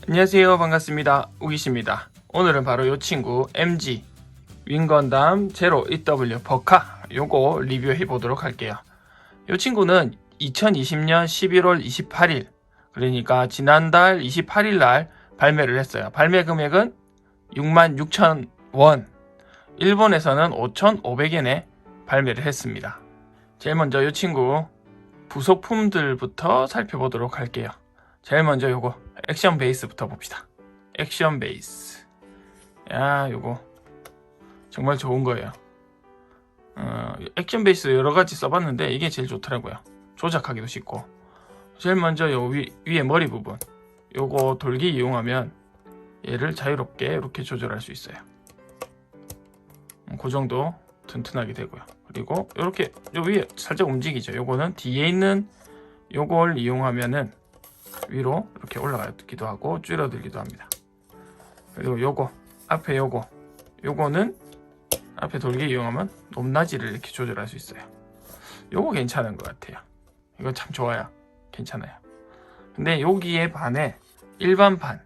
안녕하세요, 반갑습니다. 우기씨입니다. 오늘은 바로 이 친구 MG 윙건담 제로 EW 버카 요거 리뷰해 보도록 할게요. 이 친구는 2020년 11월 28일 그러니까 지난달 28일 날 발매를 했어요. 발매 금액은 66,000원, 일본에서는 5,500엔에 발매를 했습니다. 제일 먼저 이 친구 부속품들부터 살펴보도록 할게요. 제일 먼저 요거 액션 베이스부터 봅시다. 액션 베이스, 야 요거 정말 좋은 거예요. 액션 베이스 여러가지 써봤는데 이게 제일 좋더라고요. 조작하기도 쉽고. 제일 먼저 요 위에 머리 부분, 요거 돌기 이용하면 얘를 자유롭게 이렇게 조절할 수 있어요. 그 정도 튼튼하게 되고요. 그리고 이렇게 요 위에 살짝 움직이죠. 요거는 뒤에 있는 요걸 이용하면은 위로 이렇게 올라가기도 하고 줄어들기도 합니다. 그리고 요거 앞에 요거는 앞에 돌기 이용하면 높낮이를 이렇게 조절할 수 있어요. 요거 괜찮은 것 같아요. 이거 참 좋아요. 괜찮아요. 근데 여기에 반해 일반판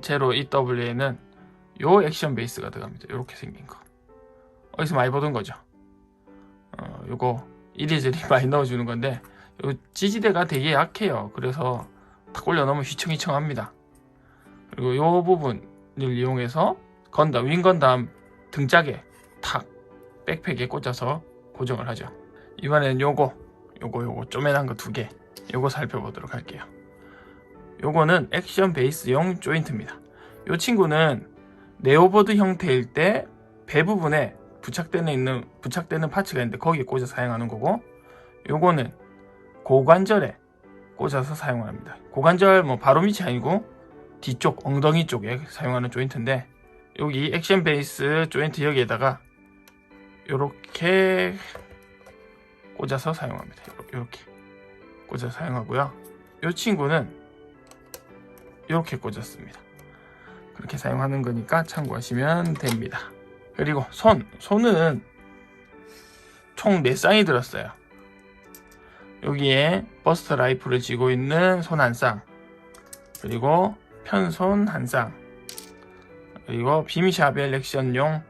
제로 EW에는 요 액션 베이스가 들어갑니다. 요렇게 생긴 거 어디서 많이 보던 거죠. 요거 이리저리 많이 넣어주는 건데 요 지지대가 되게 약해요. 그래서 탁 올려놓으면 휘청휘청합니다. 그리고 요 부분을 이용해서 윙건담 등짝에 탁 백팩에 꽂아서 고정을 하죠. 이번엔 요거 쪼매난 거 2개 요거 살펴보도록 할게요. 요거는 액션 베이스용 조인트입니다. 요 친구는 네오보드 형태일 때 배 부분에 부착되는 파츠가 있는데 거기에 꽂아 사용하는 거고, 요거는 고관절에 꽂아서 사용합니다. 고관절 바로 밑이 아니고 뒤쪽 엉덩이 쪽에 사용하는 조인트인데, 여기 액션 베이스 조인트 여기에다가 요렇게 꽂아서 사용합니다. 요렇게 꽂아서 사용하고요. 요 친구는 요렇게 꽂았습니다. 그렇게 사용하는 거니까 참고하시면 됩니다. 그리고 손은 총 4쌍이 들었어요. 여기에 버스터 라이플을 쥐고 있는 손 1쌍, 그리고 편손 1쌍, 그리고 빔샤벨 액션용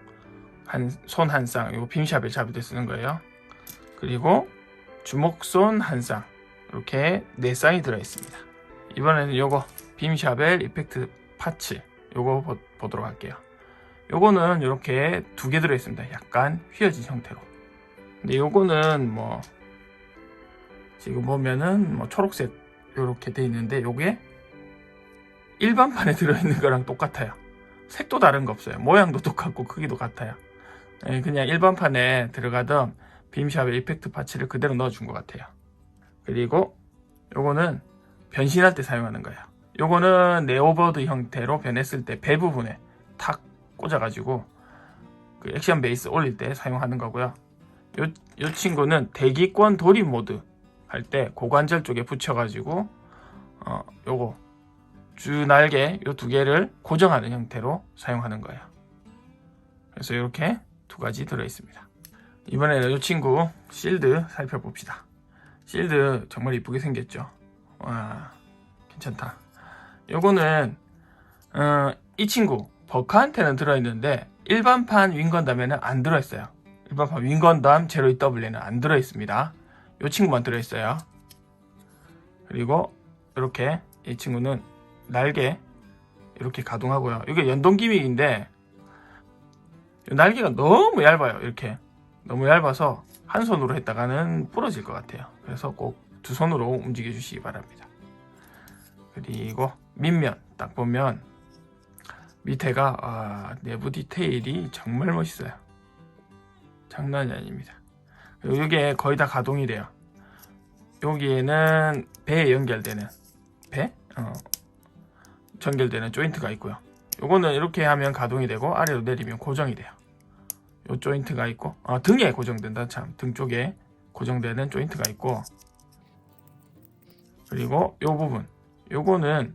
손 1쌍, 이거 빔샤벨 잡을 때 쓰는 거예요. 그리고 주먹손 1쌍, 이렇게 4쌍이 들어있습니다. 이번에는 요거 빔샤벨 이펙트 파츠 요거 보도록 할게요. 요거는 이렇게 2개 들어있습니다. 약간 휘어진 형태로. 근데 요거는 지금 보면은 초록색 이렇게 돼 있는데, 요게 일반판에 들어있는 거랑 똑같아요. 색도 다른 거 없어요. 모양도 똑같고 크기도 같아요. 그냥 일반판에 들어가던 빔샵의 이펙트 파츠를 그대로 넣어준 것 같아요. 그리고 요거는 변신할 때 사용하는 거예요. 요거는 네오보드 형태로 변했을 때 배 부분에 탁 꽂아가지고 그 액션 베이스 올릴 때 사용하는 거고요. 요 친구는 대기권 돌입 모드 할 때 고관절 쪽에 붙여가지고 요거 주 날개 요 2개를 고정하는 형태로 사용하는 거예요. 그래서 이렇게 2가지 들어있습니다. 이번에는 요 친구 실드 살펴봅시다. 실드 정말 이쁘게 생겼죠. 와, 괜찮다. 요거는 이 친구 버카한테는 들어있는데 일반판 윙건담에는 안 들어있어요. 일반판 윙건담 제로 EW에는 안 들어있습니다. 이 친구만 들어있어요. 그리고 이렇게 이 친구는 날개 이렇게 가동하고요. 이게 연동 기믹인데 날개가 너무 얇아요. 이렇게 너무 얇아서 한 손으로 했다가는 부러질 것 같아요. 그래서 꼭 2손으로 움직여 주시기 바랍니다. 그리고 밑면 딱 보면 밑에가 내부 디테일이 정말 멋있어요. 장난이 아닙니다. 그리고 이게 거의 다 가동이 돼요. 여기에는 배에 연결되는 연결되는 조인트가 있고요. 요거는 이렇게 하면 가동이 되고 아래로 내리면 고정이 돼요. 요 조인트가 있고 등에 고정된다. 등 쪽에 고정되는 조인트가 있고, 그리고 요 부분 요거는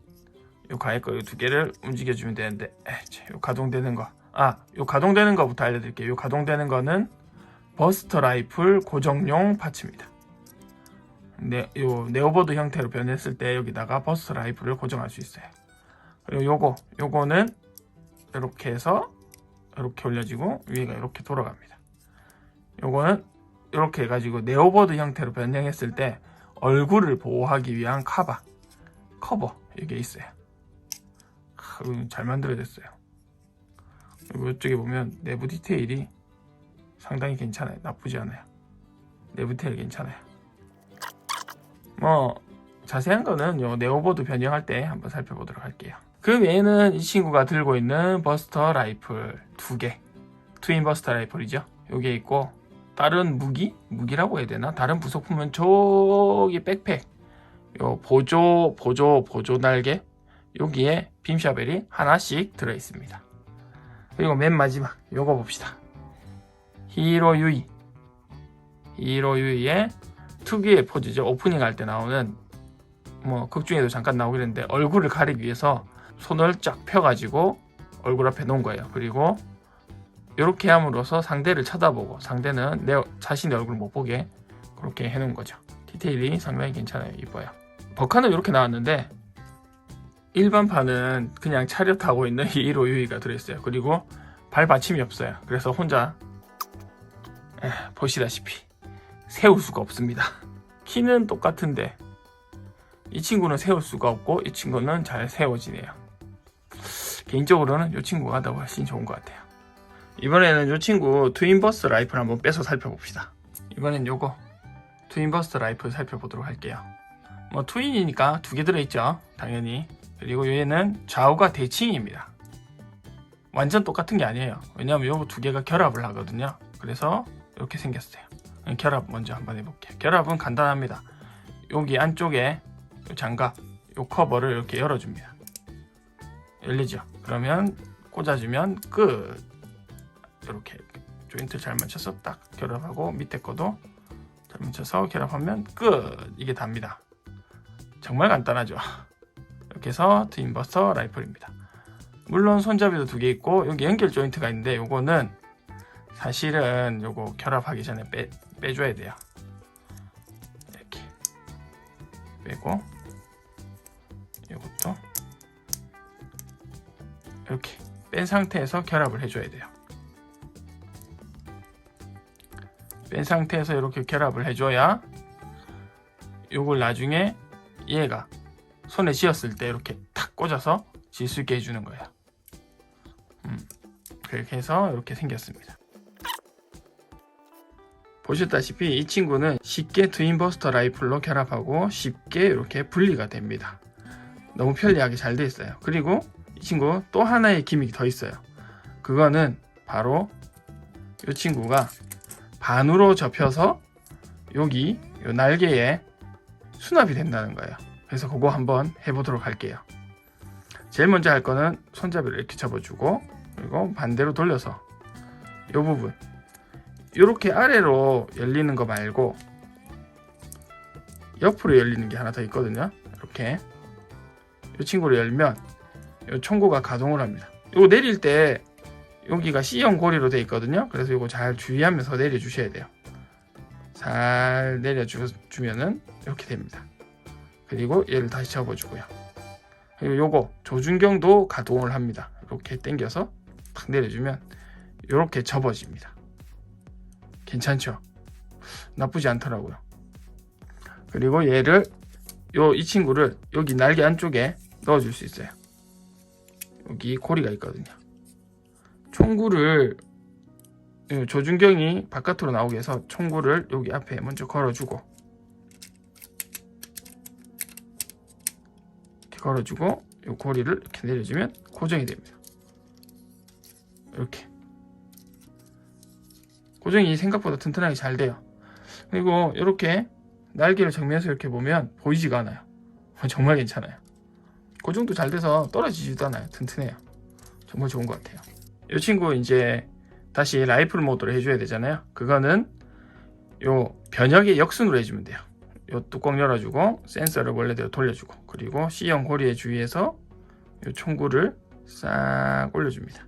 요 가에 거 요 2개를 움직여주면 되는데, 요 가동되는 거, 요 가동되는 거부터 알려드릴게요. 요 가동되는 거는 버스터 라이플 고정용 파츠입니다. 요 네오보드 형태로 변했을 때 여기다가 버스터 라이플을 고정할 수 있어요. 그리고 요거는 이렇게 해서 이렇게 올려지고 위가 이렇게 돌아갑니다. 요거는 이렇게 해가지고 네오보드 형태로 변형했을 때 얼굴을 보호하기 위한 커버 이게 있어요. 잘 만들어졌어요. 그리고 이쪽에 보면 내부 디테일이 상당히 괜찮아요. 나쁘지 않아요. 내부 디테일 괜찮아요. 뭐 자세한 거는 요 네오보드 변형할 때 한번 살펴보도록 할게요. 그 외에는 이 친구가 들고 있는 버스터 라이플 2개, 트윈 버스터 라이플이죠. 요게 있고, 다른 무기라고 해야 되나? 다른 부속품은 저기 백팩, 요 보조 날개, 여기에 빔샤벨이 하나씩 들어 있습니다. 그리고 맨 마지막 요거 봅시다. 히로 유이의 특유의 포즈죠. 오프닝 할 때 나오는, 뭐 극중에도 잠깐 나오긴 했는데, 얼굴을 가리기 위해서 손을 쫙 펴가지고 얼굴 앞에 놓은 거예요. 그리고 이렇게 함으로써 상대를 쳐다보고 상대는 내 자신의 얼굴을 못 보게 그렇게 해놓은 거죠. 디테일이 상당히 괜찮아요. 이뻐요. 버카는 이렇게 나왔는데 일반판은 그냥 차렷하고 있는 히로 유이가 들어있어요. 그리고 발 받침이 없어요. 그래서 혼자 보시다시피 세울 수가 없습니다. 키는 똑같은데 이 친구는 세울 수가 없고 이 친구는 잘 세워지네요. 개인적으로는 이 친구가 더 훨씬 좋은 것 같아요. 이번에는 이 친구 트윈버스터 라이플 한번 빼서 살펴봅시다. 이번엔 요거 트윈버스터 라이플 살펴보도록 할게요. 뭐 트윈이니까 2개 들어있죠, 당연히. 그리고 얘는 좌우가 대칭입니다. 완전 똑같은 게 아니에요. 왜냐하면 요거 2개가 결합을 하거든요. 그래서 이렇게 생겼어요. 결합 먼저 한번 해볼게요. 결합은 간단합니다. 여기 안쪽에 요 장갑, 요 커버를 이렇게 열어줍니다. 열리죠. 그러면 꽂아주면 끝. 이렇게 조인트 잘 맞춰서 딱 결합하고 밑에 거도 잘 맞춰서 결합하면 끝. 이게 답니다. 정말 간단하죠. 이렇게 해서 트윈버스터 라이플입니다. 물론 손잡이도 2개 있고 여기 연결 조인트가 있는데 요거는 사실은 요거 결합하기 전에 빼줘야 돼요. 이렇게 빼고 요것도 이렇게 뺀 상태에서 결합을 해줘야 돼요. 뺀 상태에서 이렇게 결합을 해줘야 요걸 나중에 얘가 손에 쥐었을 때 이렇게 탁 꽂아서 질 수 있게 해주는 거예요. 그렇게 해서 이렇게 생겼습니다. 보셨다시피 이 친구는 쉽게 트윈버스터 라이플로 결합하고 쉽게 이렇게 분리가 됩니다. 너무 편리하게 잘 되어 있어요. 그리고 이 친구 또 하나의 기믹이 더 있어요. 그거는 바로 이 친구가 반으로 접혀서 여기 요 날개에 수납이 된다는 거예요. 그래서 그거 한번 해보도록 할게요. 제일 먼저 할 거는 손잡이를 이렇게 접어주고 그리고 반대로 돌려서 이 부분 이렇게 아래로 열리는 거 말고 옆으로 열리는 게 하나 더 있거든요. 이렇게 이 친구를 열면 이 총구가 가동을 합니다. 이거 내릴 때 여기가 C형 고리로 되어 있거든요. 그래서 이거 잘 주의하면서 내려주셔야 돼요. 잘 내려주면은 이렇게 됩니다. 그리고 얘를 다시 접어주고요. 그리고 요거 조준경도 가동을 합니다. 이렇게 당겨서 탁 내려주면 이렇게 접어집니다. 괜찮죠? 나쁘지 않더라고요. 그리고 얘를 이 친구를 여기 날개 안쪽에 넣어줄 수 있어요. 여기 고리가 있거든요. 총구를 조준경이 바깥으로 나오게 해서 총구를 여기 앞에 먼저 걸어주고 이렇게 걸어주고 이 고리를 이렇게 내려주면 고정이 됩니다. 이렇게 고정이 생각보다 튼튼하게 잘 돼요. 그리고 이렇게 날개를 정면에서 이렇게 보면 보이지가 않아요. 정말 괜찮아요. 고정도 잘 돼서 떨어지지도 않아요. 튼튼해요. 정말 좋은 것 같아요. 이 친구 이제 다시 라이플 모드로 해줘야 되잖아요. 그거는 요 변역의 역순으로 해주면 돼요. 요 뚜껑 열어주고 센서를 원래대로 돌려주고 그리고 C형 고리에 주의해서 요 총구를 싹 올려줍니다.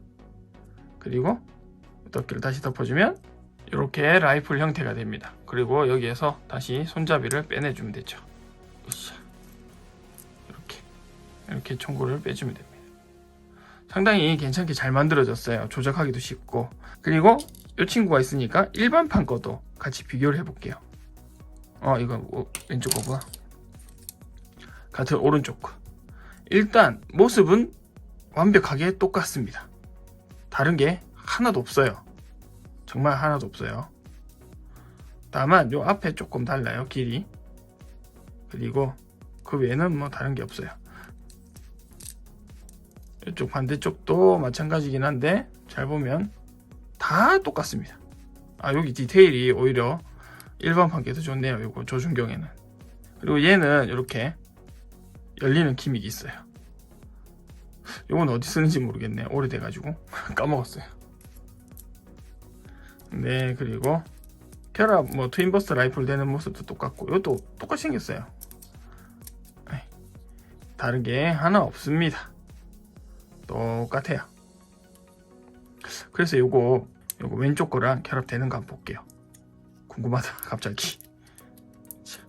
그리고 덮개를 다시 덮어주면 이렇게 라이플 형태가 됩니다. 그리고 여기에서 다시 손잡이를 빼내주면 되죠. 이렇게 총구를 빼주면 됩니다. 상당히 괜찮게 잘 만들어졌어요. 조작하기도 쉽고. 그리고 이 친구가 있으니까 일반판 것도 같이 비교를 해볼게요. 이거 왼쪽 거구나. 같은 오른쪽 거. 일단 모습은 완벽하게 똑같습니다. 다른 게 하나도 없어요. 정말 하나도 없어요. 다만 요 앞에 조금 달라요, 길이. 그리고 그 외에는 뭐 다른 게 없어요. 이쪽 반대쪽도 마찬가지긴 한데 잘 보면 다 똑같습니다. 여기 디테일이 오히려 일반판께 더 좋네요. 요거 조준경에는. 그리고 얘는 이렇게 열리는 기믹이 있어요. 요건 어디 쓰는지 모르겠네. 오래돼가지고 까먹었어요. 네, 그리고 혈압 트윈버스터 라이플 되는 모습도 똑같고 이것도 똑같이 생겼어요. 다른 게 하나 없습니다. 똑같아요. 그래서 요거 왼쪽 거랑 결합되는 거 한번 볼게요. 궁금하다 갑자기. 자,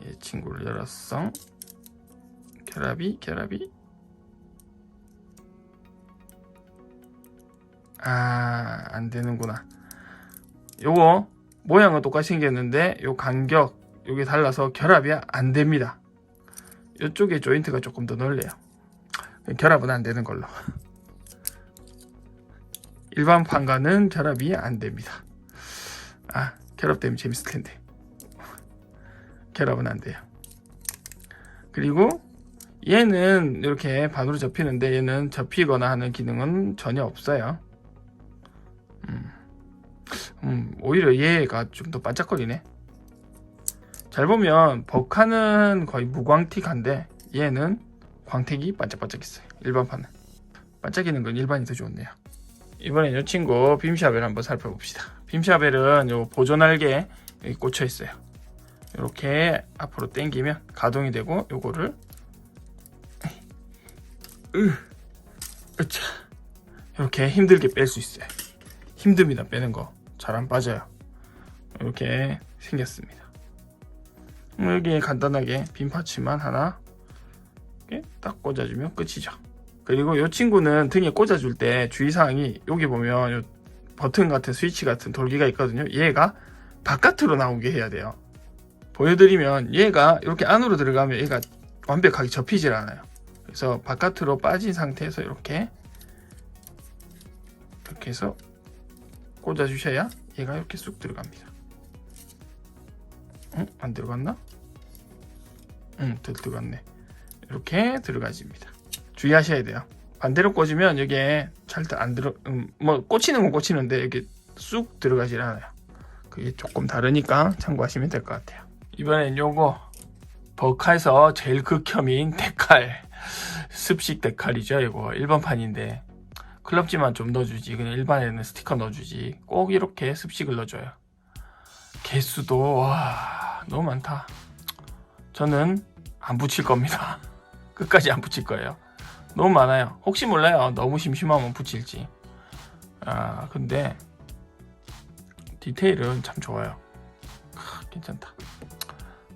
이 친구를 열었어. 결합이 안 되는구나. 요거 모양은 똑같이 생겼는데 요 간격 요게 달라서 결합이 안 됩니다. 요쪽에 조인트가 조금 더 넓네요. 결합은 안 되는 걸로. 일반판과는 결합이 안 됩니다. 결합되면 재밌을 텐데. 결합은 안 돼요. 그리고 얘는 이렇게 반으로 접히는데 얘는 접히거나 하는 기능은 전혀 없어요. 오히려 얘가 좀 더 반짝거리네. 잘 보면 버카는 거의 무광택한데 얘는 광택이 반짝반짝 있어요. 일반판은 반짝이는 건 일반이 더 좋네요. 이번엔 이 친구 빔샤벨 한번 살펴봅시다. 빔샤벨은 요 보조날개 여기 꽂혀 있어요. 이렇게 앞으로 당기면 가동이 되고 요거를 이렇게 힘들게 뺄 수 있어요. 힘듭니다. 빼는 거 잘 안 빠져요. 이렇게 생겼습니다. 여기에 간단하게 빔 파츠만 하나 이렇게 딱 꽂아주면 끝이죠. 그리고 이 친구는 등에 꽂아줄 때 주의사항이 여기 보면 요 버튼 같은 스위치 같은 돌기가 있거든요. 얘가 바깥으로 나오게 해야 돼요. 보여드리면 얘가 이렇게 안으로 들어가면 얘가 완벽하게 접히질 않아요. 그래서 바깥으로 빠진 상태에서 이렇게 해서 꽂아주셔야 얘가 이렇게 쑥 들어갑니다. 안 들어갔나? 들어갔네. 이렇게 들어가집니다. 주의하셔야 돼요. 반대로 꽂으면 여기에 잘 안 들어, 꽂히는 건 꽂히는데 여기 쑥 들어가질 않아요. 그게 조금 다르니까 참고하시면 될 것 같아요. 이번엔 요거 버카에서 제일 극혐인 데칼, 습식 데칼이죠. 이거 일반판인데 클럽지만 좀 넣어주지. 그냥 일반에는 스티커 넣어주지. 꼭 이렇게 습식을 넣어줘요. 개수도 너무 많다. 저는 안 붙일 겁니다. 끝까지 안 붙일 거예요. 너무 많아요. 혹시 몰라요. 너무 심심하면 붙일지. 근데 디테일은 참 좋아요. 괜찮다.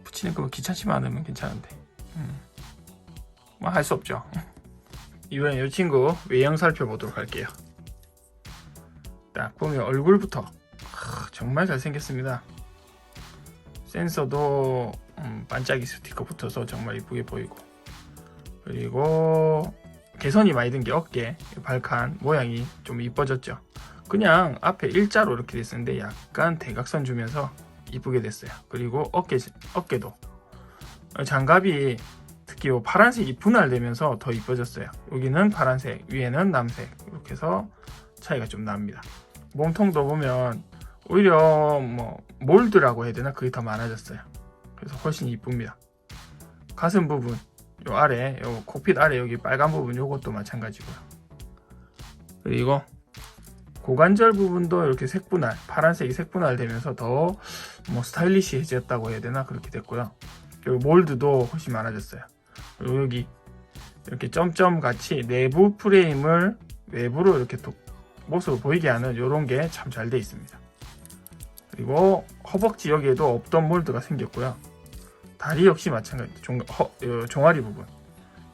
붙이는 거 귀찮지만 않으면 괜찮은데. 할 수 없죠. 이번엔 이 친구 외형 살펴보도록 할게요. 딱 보면 얼굴부터 정말 잘생겼습니다. 센서도 반짝이 스티커 붙어서 정말 이쁘게 보이고, 그리고 개선이 많이 든 게 어깨 발칸 모양이 좀 이뻐졌죠. 그냥 앞에 일자로 이렇게 됐었는데 약간 대각선 주면서 이쁘게 됐어요. 그리고 어깨도 장갑이 특히 이 파란색이 분할되면서 더 이뻐졌어요. 여기는 파란색, 위에는 남색, 이렇게 해서 차이가 좀 납니다. 몸통도 보면 오히려 몰드라고 해야 되나? 그게 더 많아졌어요. 그래서 훨씬 이쁩니다. 가슴 부분, 요 아래, 요 코핏 아래 여기 빨간 부분 요것도 마찬가지고요. 그리고 고관절 부분도 이렇게 색분할, 파란색이 색분할 되면서 더 스타일리시해졌다고 해야 되나? 그렇게 됐고요. 그리고 몰드도 훨씬 많아졌어요. 그리고 여기 이렇게 점점 같이 내부 프레임을 외부로 이렇게 모습을 보이게 하는 이런 게 참 잘 돼 있습니다. 그리고 허벅지 여기에도 없던 몰드가 생겼고요. 다리 역시 마찬가지. 종아리 부분.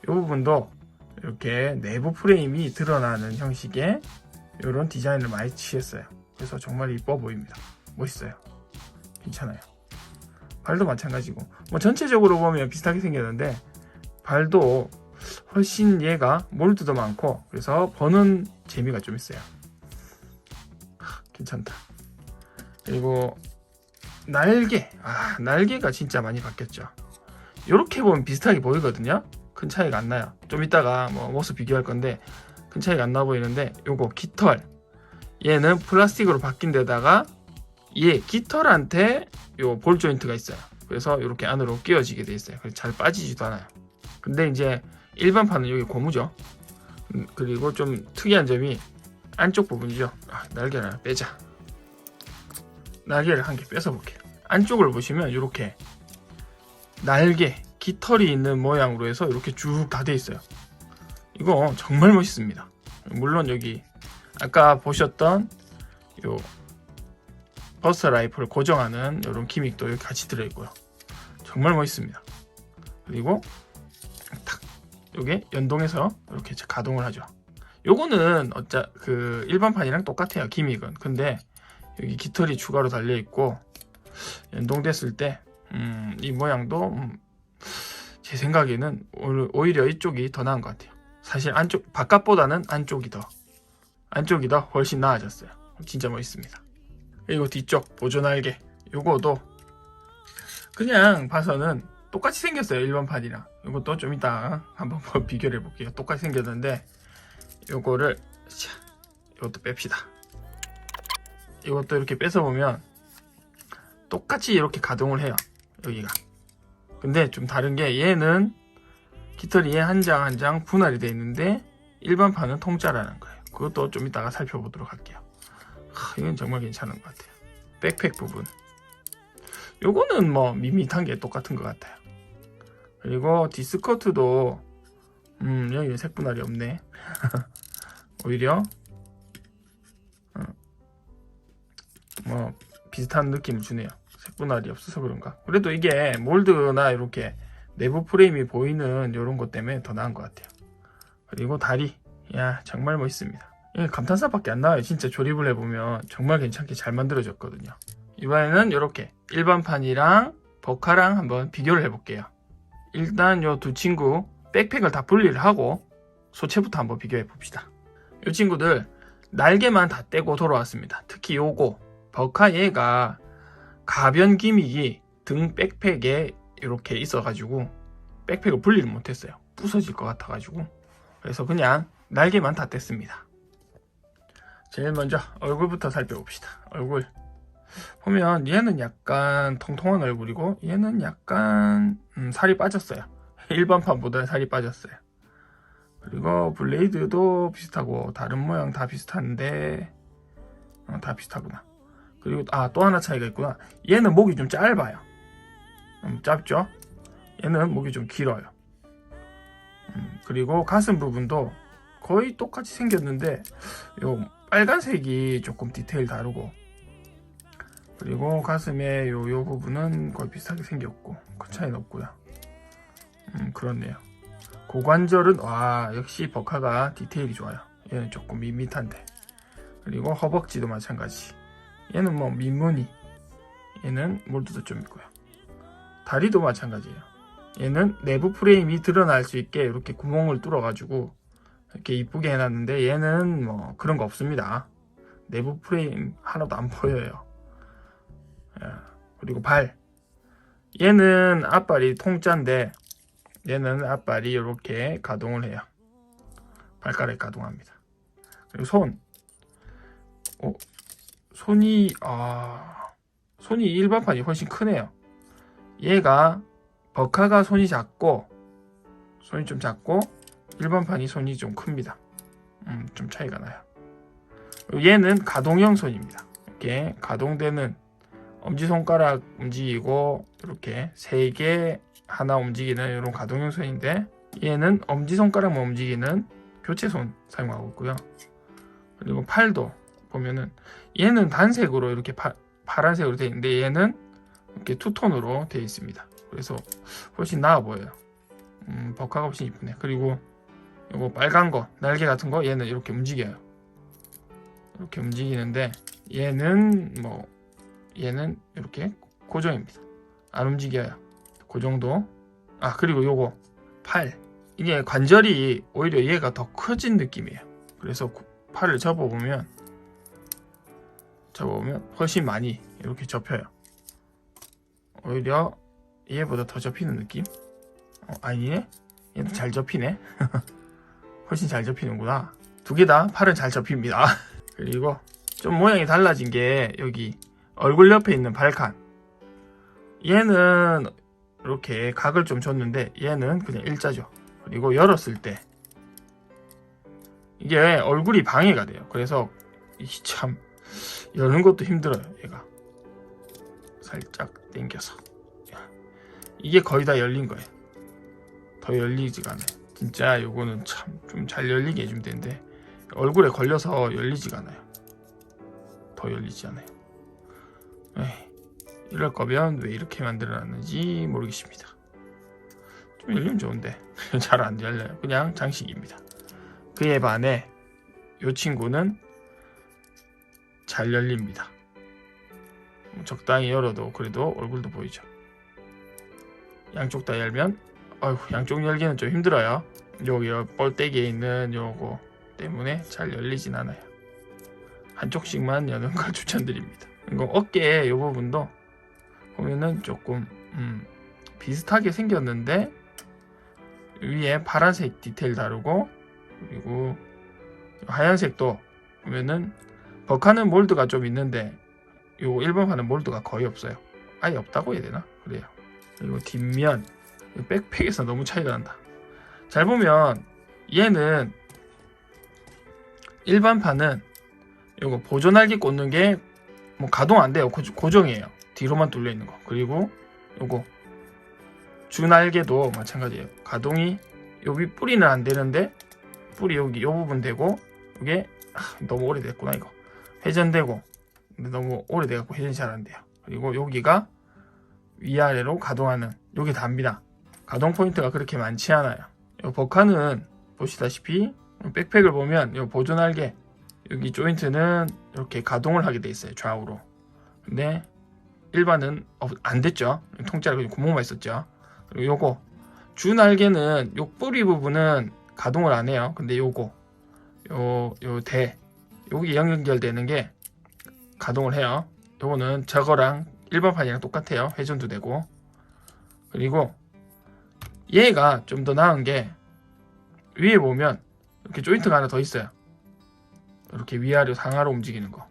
이 부분도 이렇게 내부 프레임이 드러나는 형식의 이런 디자인을 많이 취했어요. 그래서 정말 이뻐 보입니다. 멋있어요. 괜찮아요. 발도 마찬가지고 뭐 전체적으로 보면 비슷하게 생겼는데 발도 훨씬 얘가 몰드도 많고 그래서 버는 재미가 좀 있어요. 괜찮다. 그리고 날개. 날개가 진짜 많이 바뀌었죠. 이렇게 보면 비슷하게 보이거든요. 큰 차이가 안 나요. 좀 이따가 뭐 모습 비교할 건데 큰 차이가 안 나 보이는데 요거 깃털. 얘는 플라스틱으로 바뀐 데다가 얘 깃털한테 요 볼 조인트가 있어요. 그래서 이렇게 안으로 끼워지게 돼 있어요. 그래서 잘 빠지지도 않아요. 근데 이제 일반판은 여기 고무죠. 그리고 좀 특이한 점이 안쪽 부분이죠. 날개를 하나 빼자. 날개를 한 개 뺏어 볼게요. 안쪽을 보시면 이렇게 날개, 깃털이 있는 모양으로 해서 이렇게 쭉 다 돼 있어요. 이거 정말 멋있습니다. 물론 여기 아까 보셨던 요 버스터 라이프를 고정하는 이런 기믹도 여기 같이 들어있고요. 정말 멋있습니다. 그리고 탁 요게 연동해서 이렇게 가동을 하죠. 요거는 그 일반판이랑 똑같아요. 기믹은. 근데 여기 깃털이 추가로 달려 있고 연동됐을 때 이 모양도 제 생각에는 오히려 이쪽이 더 나은 것 같아요. 사실 안쪽 바깥보다는 안쪽이 더 훨씬 나아졌어요. 진짜 멋있습니다. 그리고 뒤쪽 보조 날개 요거도 그냥 봐서는 똑같이 생겼어요. 일반판이랑. 이것도 좀 이따 한번 비교를 해볼게요. 똑같이 생겼는데 요거를 이것도 뺍시다. 이것도 이렇게 뺏어보면 똑같이 이렇게 가동을 해요. 여기가. 근데 좀 다른 게 얘는 깃털이 한 장 한 장 분할이 되어 있는데 일반판은 통짜라는 거예요. 그것도 좀 이따가 살펴보도록 할게요. 이건 정말 괜찮은 것 같아요. 백팩 부분. 요거는 뭐 밋밋한 게 똑같은 것 같아요. 그리고 디스커트도 여기 색 분할이 없네. 오히려 뭐 비슷한 느낌을 주네요. 색 분할이 없어서 그런가. 그래도 이게 몰드나 이렇게 내부 프레임이 보이는 이런 것 때문에 더 나은 것 같아요. 그리고 다리. 야, 정말 멋있습니다. 이게 감탄사밖에 안 나와요. 진짜 조립을 해보면 정말 괜찮게 잘 만들어졌거든요. 이번에는 이렇게 일반판이랑 버카랑 한번 비교를 해볼게요. 일단 요 두 친구 백팩을 다 분리를 하고 소체부터 한번 비교해 봅시다. 이 친구들 날개만 다 떼고 돌아왔습니다. 특히 요거 버카 얘가 가변 기믹이 등 백팩에 이렇게 있어가지고 백팩을 분리를 못했어요. 부서질 것 같아가지고. 그래서 그냥 날개만 다 뗐습니다. 제일 먼저 얼굴부터 살펴봅시다. 얼굴 보면 얘는 약간 통통한 얼굴이고 얘는 약간 살이 빠졌어요. 일반판보다 살이 빠졌어요. 그리고 블레이드도 비슷하고 다른 모양 다 비슷한데 다 비슷하구나. 그리고 또 하나 차이가 있구나. 얘는 목이 좀 짧아요. 짧죠? 얘는 목이 좀 길어요. 그리고 가슴 부분도 거의 똑같이 생겼는데 요 빨간색이 조금 디테일 다르고 그리고 가슴에 요 부분은 거의 비슷하게 생겼고 큰 차이는 없고요. 그렇네요. 고관절은 역시 버카가 디테일이 좋아요. 얘는 조금 밋밋한데. 그리고 허벅지도 마찬가지. 얘는 뭐 민무늬. 얘는 몰드도 좀 있고요. 다리도 마찬가지예요. 얘는 내부 프레임이 드러날 수 있게 이렇게 구멍을 뚫어가지고 이렇게 이쁘게 해놨는데 얘는 뭐 그런 거 없습니다. 내부 프레임 하나도 안 보여요. 그리고 발. 얘는 앞발이 통짜인데 얘는 앞발이 이렇게 가동을 해요. 발가락이 가동합니다. 그리고 손. 손이 일반판이 훨씬 크네요. 얘가 버카가 손이 좀 작고 일반판이 손이 좀 큽니다. 좀 차이가 나요. 얘는 가동형 손입니다. 이렇게 가동되는 엄지손가락 움직이고 이렇게 3개 하나 움직이는 이런 가동형 손인데 얘는 엄지손가락만 움직이는 교체손 사용하고 있고요. 그리고 팔도 보면은 얘는 단색으로 이렇게 파란색으로 되어 있는데 얘는 이렇게 투톤으로 되어 있습니다. 그래서 훨씬 나아 보여요. 버카가 훨씬 이쁘네. 그리고 요거 빨간 거 날개 같은 거 얘는 이렇게 움직여요. 이렇게 움직이는데 얘는 이렇게 고정입니다. 안 움직여요. 그 정도. 그리고 요거 팔, 이게 관절이 오히려 얘가 더 커진 느낌이에요. 그래서 팔을 접어보면 훨씬 많이 이렇게 접혀요. 오히려 얘보다 더 접히는 느낌? 아니네? 얘도 잘 접히네? 훨씬 잘 접히는구나. 두 개 다 팔은 잘 접힙니다. 그리고 좀 모양이 달라진 게 여기 얼굴 옆에 있는 발칸. 얘는 이렇게 각을 좀 줬는데 얘는 그냥 일자죠. 그리고 열었을 때 이게 얼굴이 방해가 돼요. 그래서 참 여는 것도 힘들어요. 얘가 살짝 당겨서 이게 거의 다 열린 거예요. 더 열리지가 않아요. 진짜 요거는 참 좀 잘 열리게 해주면 되는데 얼굴에 걸려서 열리지가 않아요. 더 열리지 않아요. 에이, 이럴 거면 왜 이렇게 만들어놨는지 모르겠습니다. 좀 열리면 좋은데 잘 안 열려요. 그냥 장식입니다. 그에 반해 이 친구는 잘 열립니다. 적당히 열어도 그래도 얼굴도 보이죠. 양쪽 다 열면 양쪽 열기는 좀 힘들어요. 여기 뻘대기에 있는 요거 때문에 잘 열리진 않아요. 한쪽씩만 여는 걸 추천드립니다. 이거 어깨 요 부분도 보면은 조금 비슷하게 생겼는데 위에 파란색 디테일 다르고 그리고 하얀색도 보면은 버카는 몰드가 좀 있는데 요 일반판은 몰드가 거의 없어요. 아예 없다고 해야 되나? 그래요. 그리고 뒷면 백팩에서 너무 차이가 난다. 잘 보면 얘는 일반판은 요거 보조날개 꽂는 게 뭐 가동 안 돼요. 고정이에요. 뒤로만 뚫려 있는 거. 그리고 요거 주날개도 마찬가지예요. 가동이 여기 뿌리는 안 되는데 뿌리 여기 요 부분 되고 이게 너무 오래됐구나 이거. 회전되고 근데 너무 오래돼갖고 회전이 잘 안 돼요. 그리고 여기가 위아래로 가동하는 요게 답니다. 가동 포인트가 그렇게 많지 않아요. 요 버카는 보시다시피 백팩을 보면 요 보조날개 여기 조인트는 이렇게 가동을 하게 돼 있어요. 좌우로. 근데 일반은 안 됐죠. 통짜로 그냥 구멍만 있었죠. 그리고 요거 주날개는 요 뿌리 부분은 가동을 안 해요. 근데 요거 여기 연결되는 게 가동을 해요. 요거는 저거랑 일반판이랑 똑같아요. 회전도 되고. 그리고 얘가 좀 더 나은 게 위에 보면 이렇게 조인트가 하나 더 있어요. 이렇게 위아래 상하로 움직이는 거.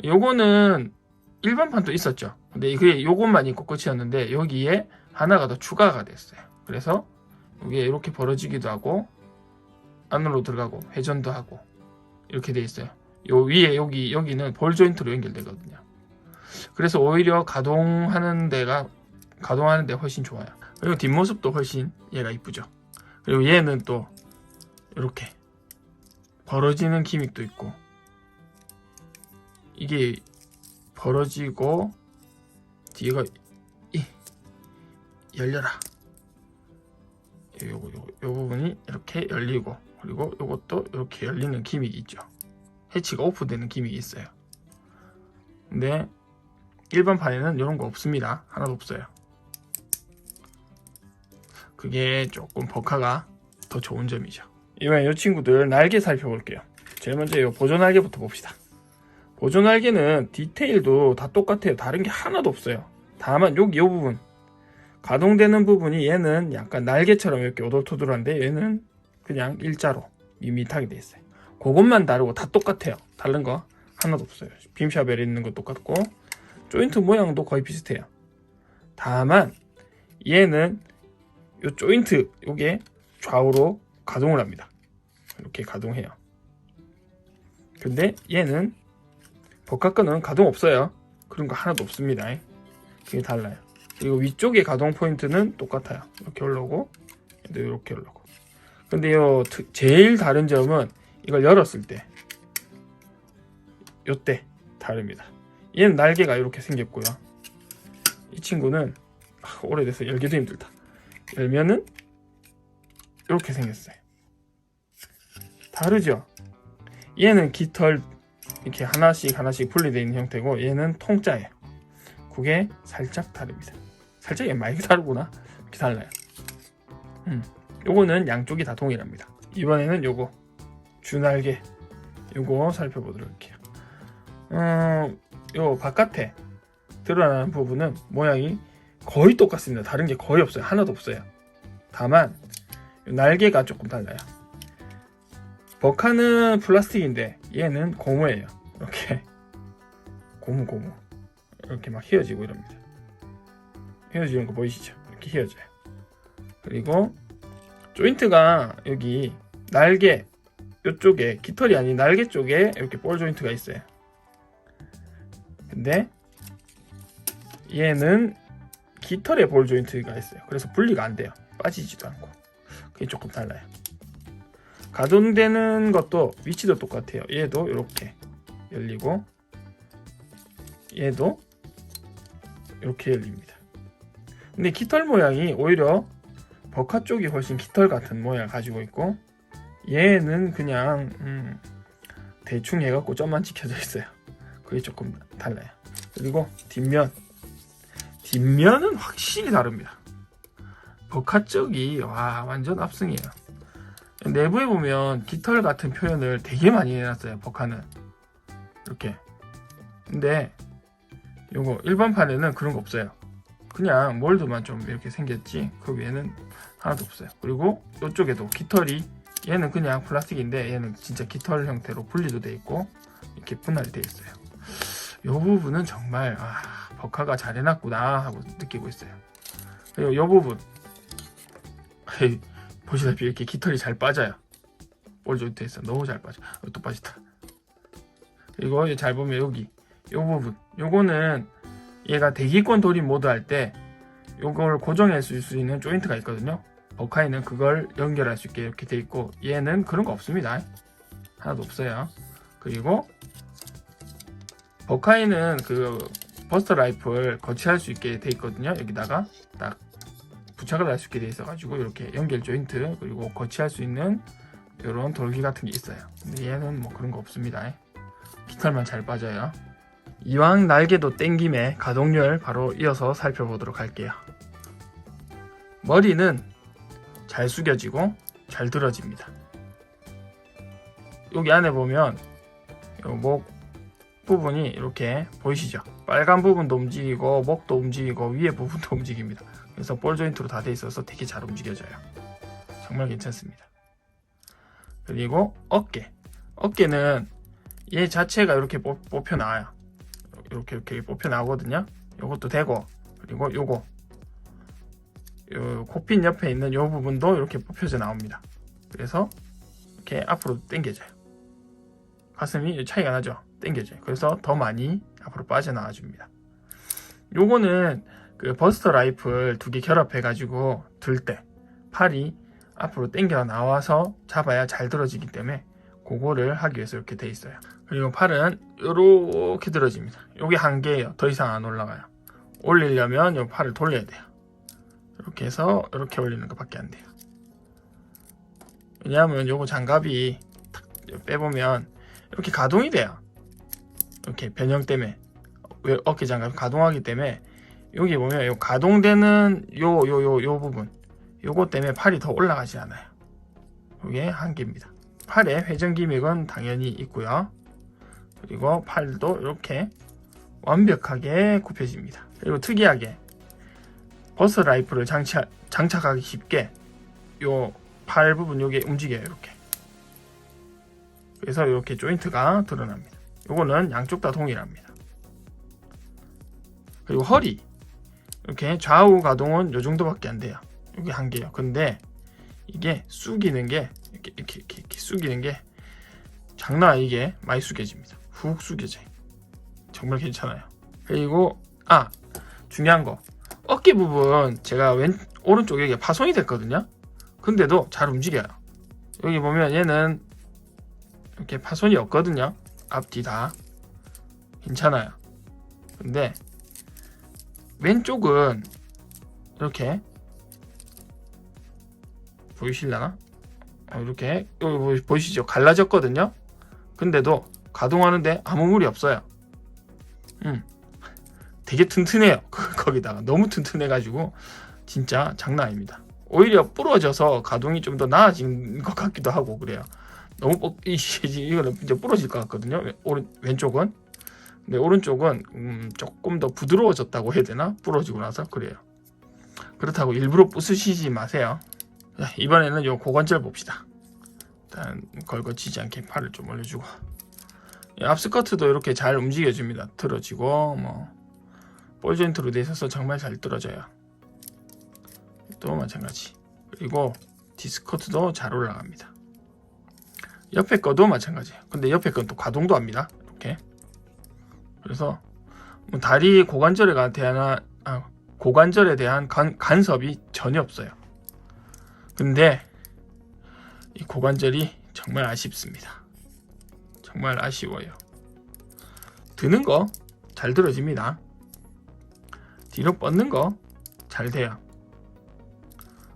요거는 일반판도 있었죠. 근데 그게 요것만 있고 끝이었는데 여기에 하나가 더 추가가 됐어요. 그래서 이게 이렇게 벌어지기도 하고 안으로 들어가고 회전도 하고 이렇게 돼 있어요. 요 위에 여기는 볼 조인트로 연결되거든요. 그래서 오히려 가동하는 데 훨씬 좋아요. 그리고 뒷모습도 훨씬 얘가 이쁘죠. 그리고 얘는 또 이렇게 벌어지는 기믹도 있고 이게 벌어지고 뒤가 열려라. 요 부분이 이렇게 열리고 그리고 요것도 이렇게 열리는 기믹이 있죠. 해치가 오프되는 기믹이 있어요. 근데 일반판에는 이런 거 없습니다. 하나도 없어요. 그게 조금 버카가 더 좋은 점이죠. 이번에 이 친구들 날개 살펴볼게요. 제일 먼저 이 보조날개부터 봅시다. 보조날개는 디테일도 다 똑같아요. 다른 게 하나도 없어요. 다만 여기 이 부분 가동되는 부분이 얘는 약간 날개처럼 이렇게 오돌토돌한데 얘는 그냥 일자로 밋밋하게 돼 있어요. 그것만 다르고 다 똑같아요. 다른 거 하나도 없어요. 빔샤벨에 있는 거 똑같고 조인트 모양도 거의 비슷해요. 다만 얘는 요 조인트 요게 좌우로 가동을 합니다. 이렇게 가동해요. 근데 얘는 버카 거는 가동 없어요. 그런 거 하나도 없습니다. 그게 달라요. 그리고 위쪽의 가동 포인트는 똑같아요. 이렇게 올라오고 얘도 이렇게 올라오고. 근데 요 제일 다른 점은 이걸 열었을 때 요때 다릅니다. 얘는 날개가 이렇게 생겼고요. 이 친구는 오래돼서 열기도 힘들다. 열면은 이렇게 생겼어요. 다르죠? 얘는 깃털 이렇게 하나씩 분리되어 있는 형태고, 얘는 통짜예요. 그게 살짝 다릅니다. 살짝 많이 다르구나. 이렇게 달라요. 요거는 양쪽이 다 동일합니다. 이번에는 요거 주날개, 요거 살펴보도록 할게요. 요 바깥에 드러나는 부분은 모양이 거의 똑같습니다. 다른 게 거의 없어요. 하나도 없어요. 다만 날개가 조금 달라요. 버카는 플라스틱인데 얘는 고무예요. 이렇게 고무 이렇게 막 휘어지고 이럽니다. 휘어지는 거 보이시죠? 이렇게 휘어져요. 그리고 조인트가 여기 날개 이쪽에, 깃털이 아닌 날개 쪽에 이렇게 볼 조인트가 있어요. 근데 얘는 깃털에 볼 조인트가 있어요. 그래서 분리가 안 돼요. 빠지지도 않고. 그게 조금 달라요. 가동되는 것도 위치도 똑같아요. 얘도 이렇게 열리고, 얘도 이렇게 열립니다. 근데 깃털 모양이 오히려 버카 쪽이 훨씬 깃털 같은 모양을 가지고 있고, 얘는 그냥 대충 해갖고 점만 찍혀져 있어요. 그게 조금 달라요. 그리고 뒷면은 확실히 다릅니다. 버카 쪽이 완전 압승이에요. 내부에 보면 깃털 같은 표현을 되게 많이 해놨어요. 버카는 이렇게. 근데 요거 일반판에는 그런 거 없어요. 그냥 몰드만 좀 이렇게 생겼지 그 외에는 하나도 없어요. 그리고 이쪽에도 깃털이, 얘는 그냥 플라스틱인데 얘는 진짜 깃털 형태로 분리도 돼 있고 이렇게 분할이 돼 있어요. 이 부분은 정말 버카가 잘 해놨구나 하고 느끼고 있어요. 그리고 이 부분 보시다시피 이렇게 깃털이 잘 빠져요. 볼 조인트에서 너무 잘 빠져. 또 빠지다. 그리고 잘 보면 여기 이 부분, 요거는 얘가 대기권 돌입 모드 할 때 요걸 고정해 줄 수 있는 조인트가 있거든요. 버카에는 그걸 연결할 수 있게 이렇게 돼 있고, 얘는 그런 거 없습니다. 하나도 없어요. 그리고 버카에는 그 버스터 라이플 거치할 수 있게 돼 있거든요. 여기다가 딱 부착을 할 수 있게 돼 있어 가지고 이렇게 연결 조인트, 그리고 거치할 수 있는 이런 돌기 같은 게 있어요. 근데 얘는 뭐 그런 거 없습니다. 깃털만 잘 빠져요. 이왕 날개도 땡 김에 가동률 바로 이어서 살펴보도록 할게요. 머리는 잘 숙여지고 잘 들어집니다. 여기 안에 보면 목 부분이 이렇게 보이시죠? 빨간 부분도 움직이고 목도 움직이고 위에 부분도 움직입니다. 그래서 볼 조인트로 다 돼 있어서 되게 잘 움직여져요. 정말 괜찮습니다. 그리고 어깨는 얘 자체가 이렇게 뽑혀 나와요. 이렇게 뽑혀 나오거든요. 요것도 되고, 그리고 요거 요 코핀 옆에 있는 요 부분도 이렇게 뽑혀져 나옵니다. 그래서 이렇게 앞으로 당겨져요. 가슴이 차이가 나죠? 당겨져요. 그래서 더 많이 앞으로 빠져나와 줍니다. 요거는 그 버스터 라이플 두 개 결합해 가지고 들 때 팔이 앞으로 당겨 나와서 잡아야 잘 들어지기 때문에 그거를 하기 위해서 이렇게 돼 있어요. 그리고 팔은 이렇게 들어집니다. 요게 한계예요. 더 이상 안 올라가요. 올리려면 요 팔을 돌려야 돼요. 이렇게 해서 이렇게 올리는 것밖에 안 돼요. 왜냐하면 요거 장갑이 탁 빼보면 이렇게 가동이 돼요. 이렇게 변형 때문에, 어깨 장갑이 가동하기 때문에 여기 보면 요 가동되는 요 부분, 요거 때문에 팔이 더 올라가지 않아요. 이게 한계입니다. 팔의 회전 기믹은 당연히 있고요. 그리고 팔도 이렇게 완벽하게 굽혀집니다. 그리고 특이하게 버스터 라이플을 장착하기 쉽게 요 팔 부분 요게 움직여요. 이렇게. 그래서 이렇게 조인트가 드러납니다. 요거는 양쪽 다 동일합니다. 그리고 허리, 이렇게 좌우 가동은 요 정도밖에 안 돼요. 이게 한계예요. 근데 이게 숙이는 게 이렇게 숙이는 게 장난 아니게 많이 숙여집니다. 훅 숙여져요. 정말 괜찮아요. 그리고 중요한 거, 어깨 부분 제가 오른쪽 여기가 파손이 됐거든요. 근데도 잘 움직여요. 여기 보면 얘는 이렇게 파손이 없거든요. 앞뒤 다 괜찮아요. 근데 왼쪽은 이렇게 보이실라나? 이렇게 여기 보이시죠? 갈라졌거든요. 근데도 가동하는데 아무 무리 없어요. 되게 튼튼해요. 거기다가 너무 튼튼해가지고 진짜 장난 아닙니다. 오히려 부러져서 가동이 좀 더 나아진 것 같기도 하고 그래요. 너무 이거는 이제 부러질 것 같거든요. 왼쪽은. 근데 오른쪽은 조금 더 부드러워졌다고 해야 되나? 부러지고 나서 그래요. 그렇다고 일부러 부수시지 마세요. 자, 이번에는 요 고관절 봅시다. 일단 걸거치지 않게 팔을 좀 올려주고, 앞스커트도 이렇게 잘 움직여줍니다. 틀어지고 볼 조인트로 돼 있어서 정말 잘 틀어져요. 또 마찬가지. 그리고 디스커트도 잘 올라갑니다. 옆에 거도 마찬가지예요. 근데 옆에 건 또 가동도 합니다. 이렇게. 그래서 다리 고관절에 대한 간섭이 전혀 없어요. 근데 이 고관절이 정말 아쉽습니다. 정말 아쉬워요. 드는 거 잘 들어집니다. 뒤로 뻗는 거 잘 돼요.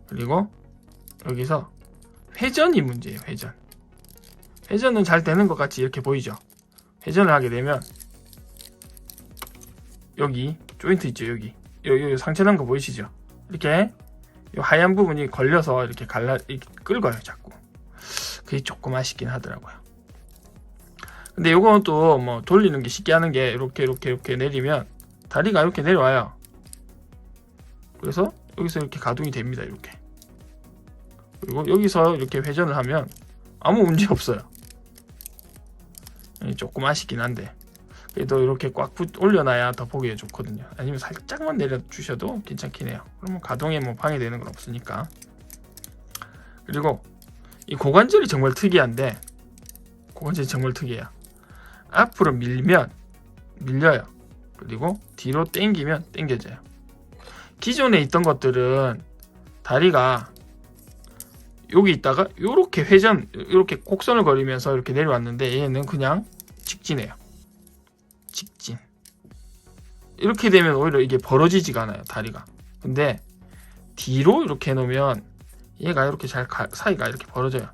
그리고 여기서 회전이 문제예요. 회전은 잘 되는 것 같이 이렇게 보이죠. 회전을 하게 되면 여기 조인트 있죠. 여기 상처난 거 보이시죠? 이렇게 이 하얀 부분이 걸려서 이렇게 이렇게 긁어요. 자꾸. 그게 조금 아쉽긴 하더라고요. 근데 요건 또 돌리는 게 쉽게 하는 게 이렇게 내리면 다리가 이렇게 내려와요. 그래서 여기서 이렇게 가동이 됩니다. 이렇게. 그리고 여기서 이렇게 회전을 하면 아무 문제 없어요. 조금 아쉽긴 한데 그래도 이렇게 꽉 올려놔야 더 보기에 좋거든요. 아니면 살짝만 내려주셔도 괜찮긴 해요. 그러면 가동에 방해되는 건 없으니까. 그리고 이 고관절이 정말 특이한데, 고관절이 정말 특이해요. 앞으로 밀면 밀려요. 그리고 뒤로 당기면 당겨져요. 기존에 있던 것들은 다리가 여기 있다가 이렇게 이렇게 곡선을 그리면서 이렇게 내려왔는데, 얘는 그냥 직진해요. 직진. 이렇게 되면 오히려 이게 벌어지지가 않아요. 다리가. 근데 뒤로 이렇게 해놓으면 얘가 이렇게 사이가 이렇게 벌어져요.